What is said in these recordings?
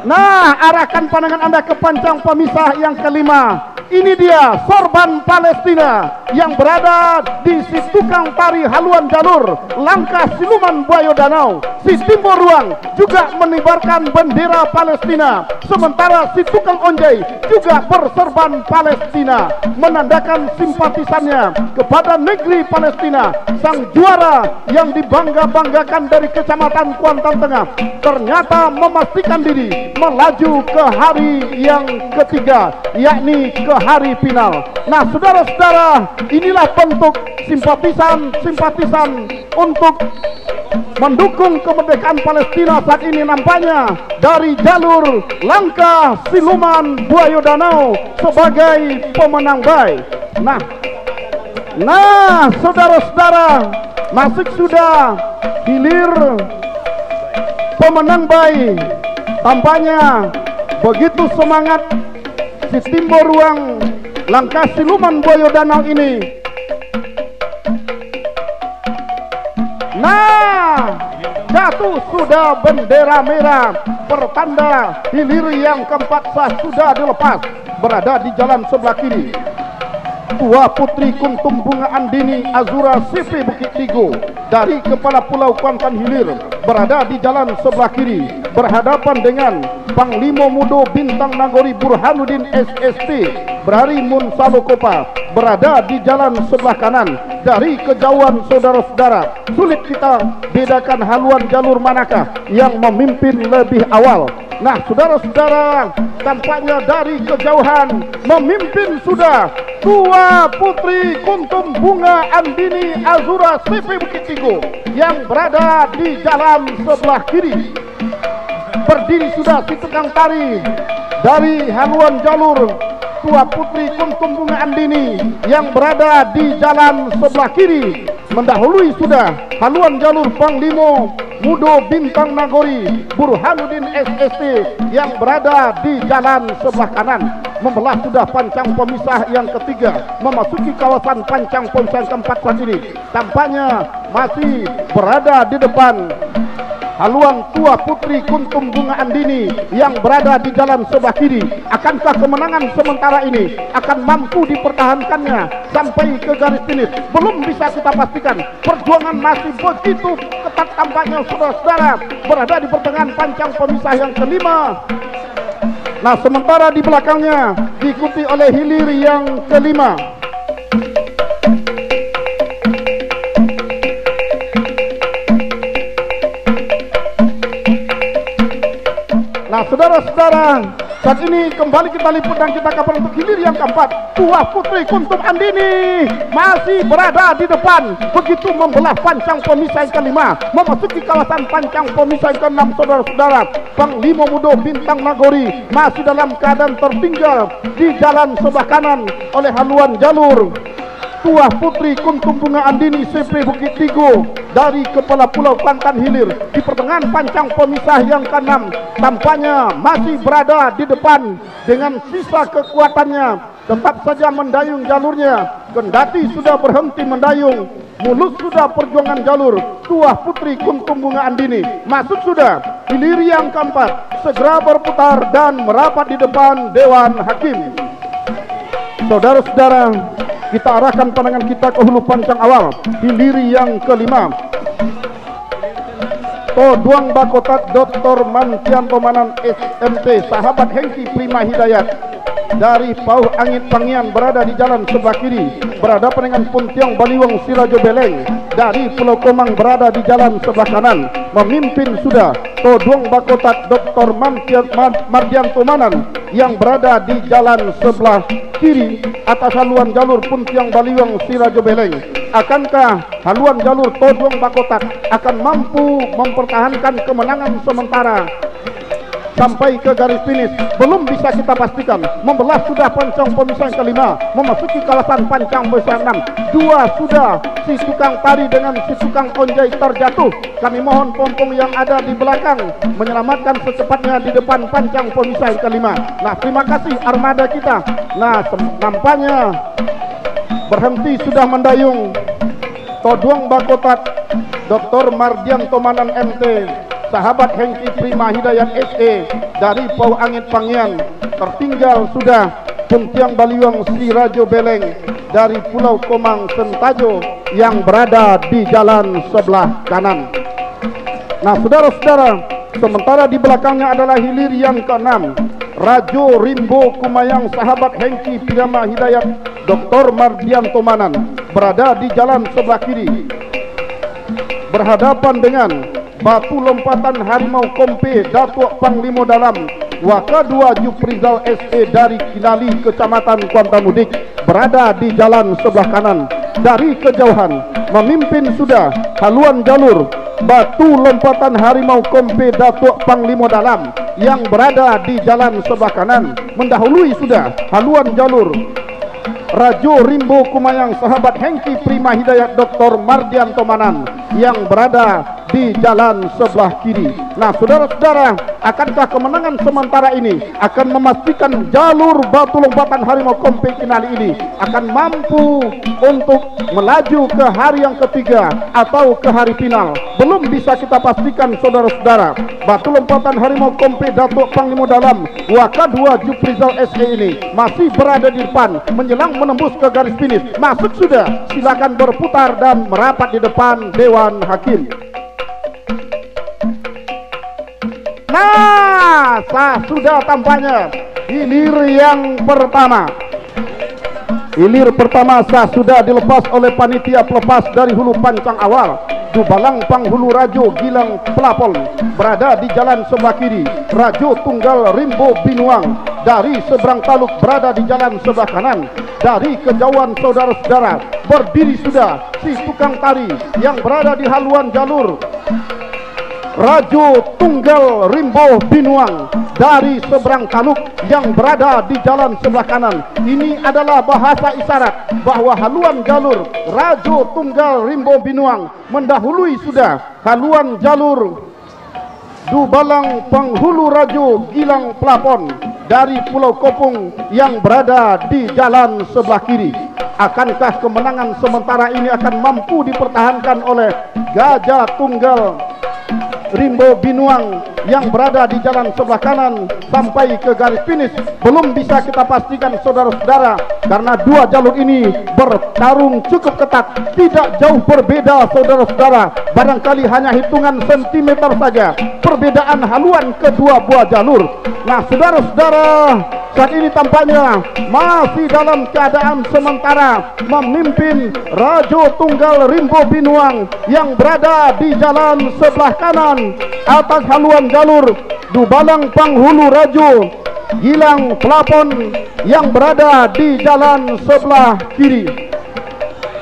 Nah, arahkan pandangan Anda ke pancang pemisah yang kelima. Ini dia sorban Palestina yang berada di si tukang tari haluan jalur langkah siluman buaya danau. Si Timbo Ruang juga mengibarkan bendera Palestina, sementara si tukang onjai juga berserban Palestina, menandakan simpatisannya kepada negeri Palestina. Sang juara yang dibangga-banggakan dari Kecamatan Kuantan Tengah ternyata memastikan diri melaju ke hari yang ketiga, yakni ke hari final. Nah, saudara-saudara, inilah bentuk simpatisan untuk mendukung kemerdekaan Palestina saat ini nampaknya dari jalur langkah siluman buaya danau sebagai pemenang baik. Nah, saudara-saudara, masuk sudah hilir pemenang baik. Tampaknya begitu semangat si Timbo Ruang langkah siluman buaya danau ini. Nah, jatuh sudah bendera merah, pertanda hilir yang keempat sah sudah dilepas, berada di jalan sebelah kiri. Tua Putri Kuntum Bunga Andini Azura CP Bukit Tigo dari Kepala Pulau Kuantan Hilir berada di jalan sebelah kiri, berhadapan dengan Panglima Mudo Bintang Nagori Burhanuddin SST Berhari Mun Salokopa berada di jalan sebelah kanan. Dari kejauhan saudara-saudara, sulit kita bedakan haluan jalur manakah yang memimpin lebih awal. Nah, saudara-saudara, tampaknya dari kejauhan memimpin sudah Tua Putri Kuntum Bunga Andini Azura CP Bukit Tigo yang berada di jalan sebelah kiri. Berdiri sudah si tukang tari dari haluan jalur Tua Putri Kuntum Bunga Andini yang berada di jalan sebelah kiri. Mendahului sudah haluan jalur Panglima Mudo Bintang Nagori Burhanuddin SST yang berada di jalan sebelah kanan. Membelah sudah pancang pemisah yang ketiga, memasuki kawasan pancang pemisah yang keempat saat ini. Tampaknya masih berada di depan haluan Tua Putri Kuntum Bunga Andini yang berada di jalan sebelah kiri. Akankah kemenangan sementara ini akan mampu dipertahankannya sampai ke garis finish? Belum bisa kita pastikan. Perjuangan masih begitu ketat tampaknya, saudara-saudara, berada di pertengahan pancang pemisah yang kelima. Nah, sementara di belakangnya diikuti oleh hilir yang kelima. Nah, saudara-saudara, saat ini kembali kita liput dan kita kabar untuk hilir yang keempat. Tua Putri Kuntum Andini masih berada di depan, begitu membelah pancang pemisah yang kelima, memasuki kawasan pancang pemisah yang keenam. Saudara-saudara, Panglima Mudo Bintang Nagori masih dalam keadaan tertinggal di jalan sebelah kanan oleh haluan jalur Tua Putri Kuntum Bunga Andini CP Bukit Tigo dari Kepala Pulau Kuantan Hilir. Di pertengahan pancang pemisah yang keenam, tampaknya masih berada di depan dengan sisa kekuatannya. Tetap saja mendayung jalurnya, kendati sudah berhenti mendayung, mulus sudah perjuangan jalur Tua Putri Kuntum Bunga Andini. Masuk sudah hilir yang keempat, segera berputar dan merapat di depan Dewan Hakim. Saudara-saudara, kita arahkan pandangan kita ke hulu pancang awal, hilir yang kelima. Toduang Bakotat Dr. Mantian Tomanan SMT Sahabat Hengki Prima Hidayat dari Pauh Angin Pangian berada di jalan sebelah kiri, berhadapan dengan Puntiang Baliwang Sirajo Beleng dari Pulau Komang berada di jalan sebelah kanan. Memimpin sudah Toduang Bakotat Dr. Mardian Tomanan yang berada di jalan sebelah kiri atas haluan jalur Puntiang Baliwang Sirajo Beleng. Akankah haluan jalur Toduang Bakotat akan mampu mempertahankan kemenangan sementara sampai ke garis finish? Belum bisa kita pastikan. Membelah sudah pancang pemisah yang kelima, memasuki kawasan pancang pemisah enam. Dua sudah si tukang tari dengan si tukang onjai terjatuh. Kami mohon pompong yang ada di belakang menyelamatkan secepatnya di depan pancang pemisah yang kelima. Nah, terima kasih armada kita. Nah, nampaknya berhenti sudah mendayung Toduang Bakotat Dr. Mardian Tomanan MT sahabat Hengki Prima Hidayat SE dari Pau Angit Pangian. Tertinggal sudah Puntiang Baliwang Sri Rajo Beleng dari Pulau Komang Sentajo yang berada di jalan sebelah kanan. Nah, saudara-saudara, sementara di belakangnya adalah hilir yang ke-6, Rajo Rimbo Kumayang sahabat Hengki Prima Hidayat Dr. Mardianto Manan berada di jalan sebelah kiri, berhadapan dengan batu lompatan harimau Kompe Datuk Panglima Dalam Waka2 Juprizal SE dari Kinali Kecamatan Kuantamudik berada di jalan sebelah kanan. Dari kejauhan memimpin sudah haluan jalur batu lompatan harimau Kompe Datuk Panglima Dalam yang berada di jalan sebelah kanan. Mendahului sudah haluan jalur Rajo Rimbo Kumayang sahabat Hengki Prima Hidayat Dr. Mardianto Manan yang berada di jalan sebelah kiri. Nah, saudara-saudara, akankah kemenangan sementara ini akan memastikan jalur batu lompatan harimau Kompe Kinali ini akan mampu untuk melaju ke hari yang ketiga atau ke hari final? Belum bisa kita pastikan, saudara-saudara. Batu lompatan harimau Kompe Datuk Panglima Dalam Waka2 Juprizal SE ini masih berada di depan menjelang menembus ke garis finish. Masuk sudah, silakan berputar dan merapat di depan Dewan Hakim. Nah, sudah tampaknya hilir yang pertama. Hilir pertama sudah dilepas oleh panitia pelepas dari hulu pancang awal. Dubalang Panghulu Rajo Gilang Pelapon berada di jalan sebelah kiri. Rajo Tunggal Rimbo Binuang dari seberang taluk berada di jalan sebelah kanan. Dari kejauhan, saudara-saudara, berdiri sudah si tukang tari yang berada di haluan jalur Rajo Tunggal Rimbo Binuang dari seberang taluk yang berada di jalan sebelah kanan. Ini adalah bahasa isyarat bahwa haluan jalur Rajo Tunggal Rimbo Binuang mendahului sudah haluan jalur Dubalang Panghulu Rajo Gilang Pelapon dari Pulau Kopung yang berada di jalan sebelah kiri. Akankah kemenangan sementara ini akan mampu dipertahankan oleh Gajah Tunggal Rimbo Binuang yang berada di jalan sebelah kanan sampai ke garis finish? Belum bisa kita pastikan, saudara-saudara, karena dua jalur ini bertarung cukup ketat, tidak jauh berbeda, saudara-saudara. Barangkali hanya hitungan sentimeter saja perbedaan haluan kedua buah jalur. Nah, saudara-saudara, saat ini tampaknya masih dalam keadaan sementara memimpin Rajo Tunggal Rimbo Binuang yang berada di jalan sebelah kanan atas haluan jalur Dubalang Panghulu Rajo Gilang Pelapon yang berada di jalan sebelah kiri.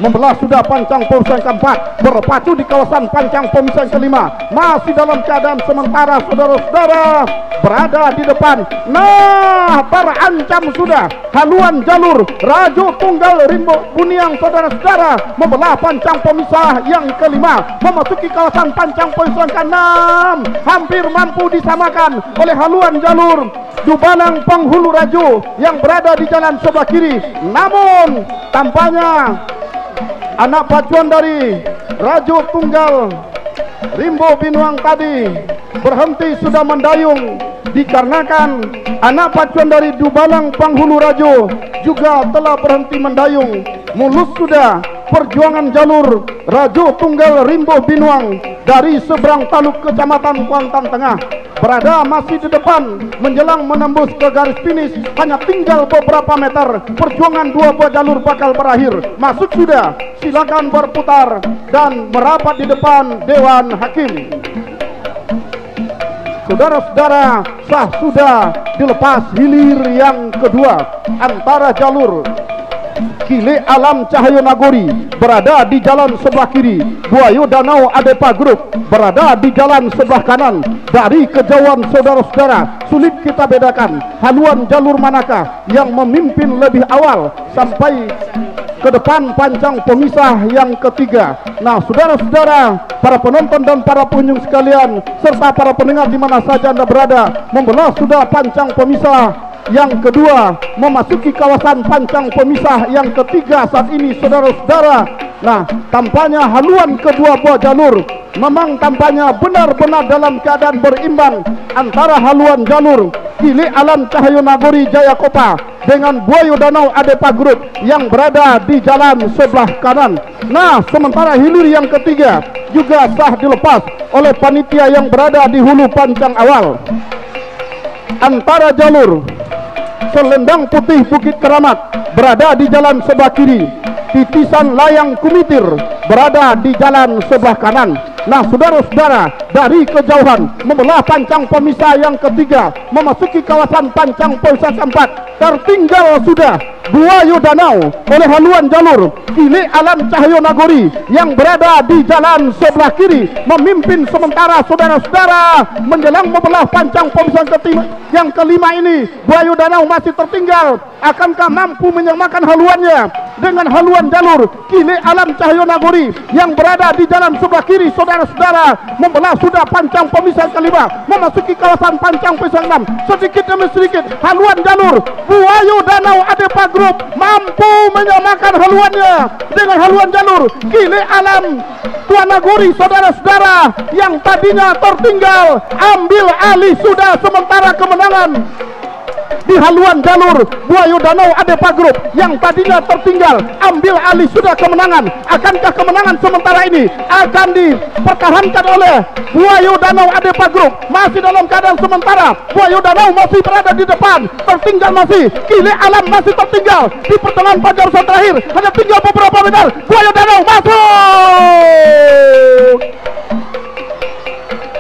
Membelah sudah pancang pemisah keempat, berpacu di kawasan pancang pemisah kelima. Masih dalam keadaan sementara, saudara-saudara, berada di depan. Nah, terancam sudah haluan jalur Rajo Tunggal Rimbo Buniang, saudara-saudara, membelah pancang pemisah yang kelima, memasuki kawasan pancang pemisah keenam. Hampir mampu disamakan oleh haluan jalur Dubalang Panghulu Rajo yang berada di jalan sebelah kiri. Namun tampaknya anak pacuan dari Rajo Tunggal Rimbo Binuang tadi berhenti sudah mendayung, dikarenakan anak pacuan dari Dubalang Panghulu Rajo juga telah berhenti mendayung. Mulus sudah perjuangan jalur Rajo Tunggal Rimbo Binuang dari seberang taluk Kecamatan Kuantan Tengah berada masih di depan menjelang menembus ke garis finish. Hanya tinggal beberapa meter, perjuangan dua buah jalur bakal berakhir. Masuk sudah, silakan berputar dan merapat di depan Dewan Hakim. Saudara-saudara, sudah dilepas hilir yang kedua antara jalur Kile Alam Cahyo Nagori berada di jalan sebelah kiri. Buayo Danau Adepa Group berada di jalan sebelah kanan. Dari kejauhan, saudara-saudara, sulit kita bedakan haluan jalur manakah yang memimpin lebih awal sampai ke depan pancang pemisah yang ketiga. Nah, saudara-saudara, para penonton dan para pengunjung sekalian, serta para pendengar di mana saja Anda berada, membelah sudah pancang pemisah yang kedua, memasuki kawasan pancang pemisah yang ketiga saat ini, saudara-saudara. Nah, tampaknya haluan kedua buah jalur memang tampaknya benar-benar dalam keadaan berimbang antara haluan jalur Kili Alam Cahyo Nagori Jayakopa dengan Buayu Danau Adepa Group yang berada di jalan sebelah kanan. Nah, sementara hilir yang ketiga juga sah dilepas oleh panitia yang berada di hulu pancang awal. Antara jalur Selendang Putih Bukit Keramat berada di jalan sebelah kiri, Titisan Layang Kumitir berada di jalan sebelah kanan. Nah, saudara-saudara, dari kejauhan membelah pancang pemisah yang ketiga memasuki kawasan pancang pemisah keempat, tertinggal sudah Buayu Danau oleh haluan jalur Kili Alam Cahyo Nagori yang berada di jalan sebelah kiri memimpin sementara saudara-saudara menjelang membelah pancang pemisah yang kelima ini. Buayu Danau masih tertinggal. Akankah mampu menyamakan haluannya dengan haluan jalur Kili Alam Cahyo Nagori yang berada di jalan sebelah kiri? Saudara-saudara, membelah sudah pancang pemisah kelima memasuki kawasan pancang pemisah 6. Sedikit demi sedikit haluan jalur Buayu Danau Adepa Group mampu menyamakan haluannya dengan haluan jalur Kili Alam Tuan Nagori. Saudara-saudara, yang tadinya tertinggal ambil alih sudah sementara kemenangan di haluan jalur Buayu Danau Adepa Group yang tadinya tertinggal ambil alih sudah kemenangan. Akankah kemenangan sementara ini akan dipertahankan oleh Buayu Danau Adepa Group? Masih dalam keadaan sementara Buayu Danau masih berada di depan, tertinggal masih Kili Alam masih tertinggal di pertengahan pajar terakhir, hanya tinggal beberapa meter. Buayu Danau masuk.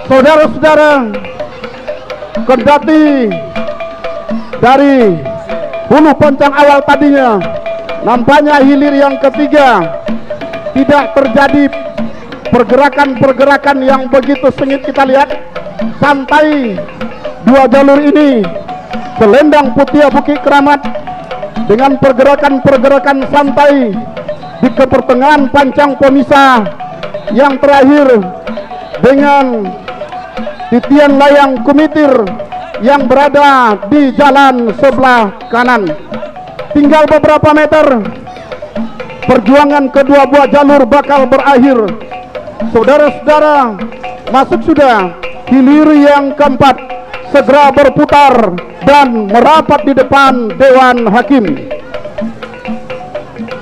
Saudara-saudara, kendati dari hulu pancang awal tadinya nampaknya hilir yang ketiga tidak terjadi pergerakan-pergerakan yang begitu sengit. Kita lihat santai dua jalur ini, Selendang Putih Bukit Keramat dengan pergerakan-pergerakan santai di kepertengahan pancang pemisah yang terakhir dengan Titian Layang Kumitir yang berada di jalan sebelah kanan. Tinggal beberapa meter, perjuangan kedua buah jalur bakal berakhir. Saudara-saudara, masuk sudah hilir yang keempat, segera berputar dan merapat di depan Dewan Hakim.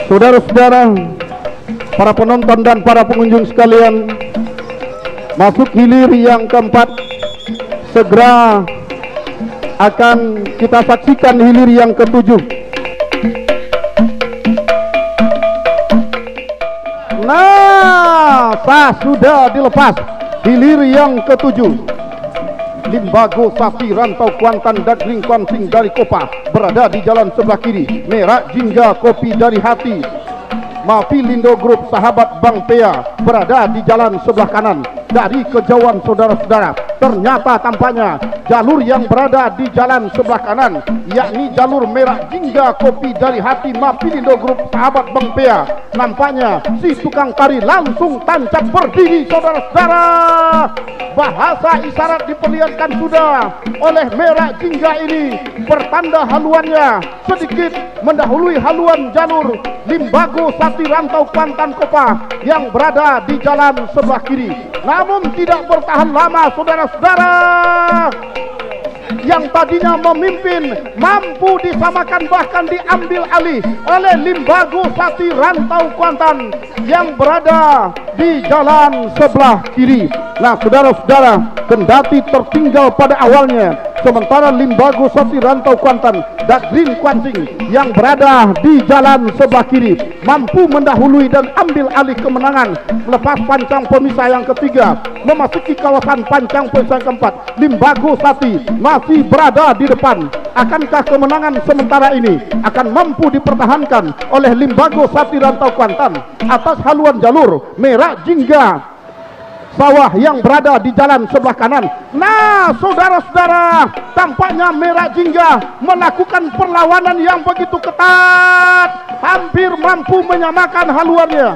Saudara-saudara, para penonton dan para pengunjung sekalian, masuk hilir yang keempat, segera akan kita saksikan hilir yang ketujuh. Nah, sah sudah dilepas hilir yang ketujuh. Limbago Sapi Rantau Kuantan Daging Kuansing dari Kopa berada di jalan sebelah kiri. Merah Jingga Kopi dari Hati Mapilindo Group Sahabat Bang Pea berada di jalan sebelah kanan. Dari kejauhan saudara-saudara, ternyata tampaknya jalur yang berada di jalan sebelah kanan, yakni jalur Merah Jingga Kopi dari Hati Mapilindo Group Sahabat Bang Pea, nampaknya si tukang tari langsung tancap berdiri. Saudara-saudara, bahasa isyarat diperlihatkan sudah oleh Merah Jingga ini, pertanda haluannya sedikit mendahului haluan jalur Limbago Sati Rantau Kuantan Kopa yang berada di jalan sebelah kiri. Namun tidak bertahan lama saudara-saudara, yang tadinya memimpin mampu disamakan bahkan diambil alih oleh Limbago Sati Rantau Kuantan yang berada di jalan sebelah kiri. Nah, saudara-saudara, kendati tertinggal pada awalnya, sementara Limbago Sati Rantau Kuantan Daging Kuansing yang berada di jalan sebelah kiri mampu mendahului dan ambil alih kemenangan melepas pancang pemisah yang ketiga memasuki kawasan pancang pemisah keempat. Limbago Sati masih berada di depan. Akankah kemenangan sementara ini akan mampu dipertahankan oleh Limbago Sati Rantau Kuantan atas haluan jalur Merah Jingga Sawah yang berada di jalan sebelah kanan? Nah, saudara-saudara, tampaknya Merah Jingga melakukan perlawanan yang begitu ketat, hampir mampu menyamakan haluannya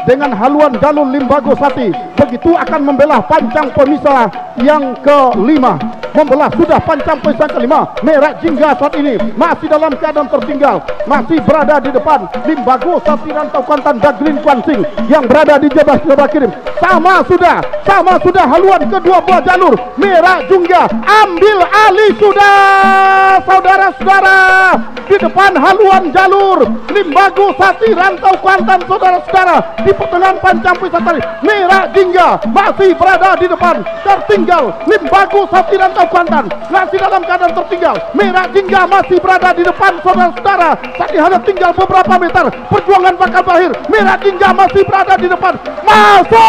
dengan haluan jalur Limbago Sati. Begitu akan membelah pancang pemisah yang kelima. membelah sudah Pancampai sang kelima. Merah Jingga saat ini masih dalam keadaan tertinggal, masih berada di depan. Limbago Sakti Rantau Kuantan dan Green Kuansing yang berada di sebelah kiri. Sama sudah haluan kedua buah jalur. Merah Jingga ambil alih sudah, saudara-saudara, di depan haluan jalur. Limbago Sakti Rantau Kuantan, saudara-saudara, di pertengahan Pancampai Satari. Merah Jingga masih berada di depan, tertinggal. Limbago Sakti Rantau Kuantan masih dalam keadaan tertinggal. Merah Jingga masih berada di depan, saudara-saudara. Tadi hanya tinggal beberapa meter, perjuangan bakal berakhir. Merah Jingga masih berada di depan, masuk.